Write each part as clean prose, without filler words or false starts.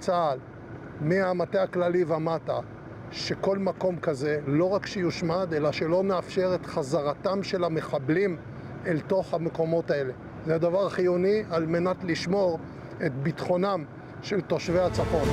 צה"ל, מהמטה הכללי ומטה, שכל מקום כזה לא רק שיושמד, אלא שלא נאפשר את חזרתם של המחבלים אל תוך המקומות האלה. זה הדבר חיוני על מנת לשמור את ביטחונם של תושבי הצפון.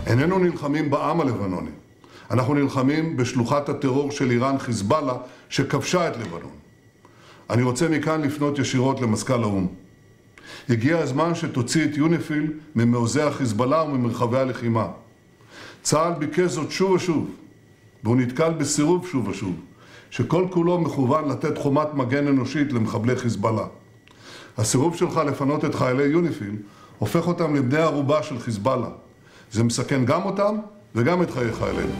איננו נלחמים בעם הלבנוני, אנחנו נלחמים בשלוחת הטרור של איראן חיזבאללה שכבשה את לבנון. אני רוצה מכאן לפנות ישירות למזכ"ל האו"ם. הגיע הזמן שתוציא את יוניפיל ממעוזי החיזבאללה וממרחבי הלחימה. צה"ל ביקש זאת שוב ושוב, והוא נתקל בסירוב שוב ושוב, שכל כולו מכוון לתת חומת מגן אנושית למחבלי חיזבאללה. הסירוב שלך לפנות את חיילי יוניפיל הופך אותם לבני ערובה של חיזבאללה. זה מסכן גם אותם וגם את חיי חיילינו.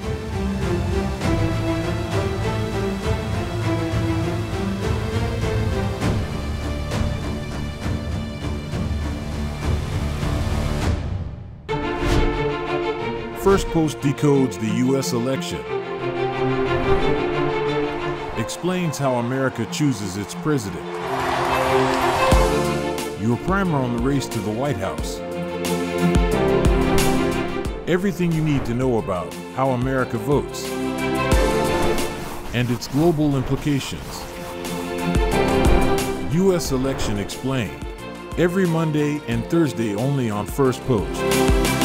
First Post decodes the U.S. election, explains how America chooses its president. Your primer on the race to the White House. Everything you need to know about how America votes and its global implications. U.S. Election Explained, every Monday and Thursday only on First Post.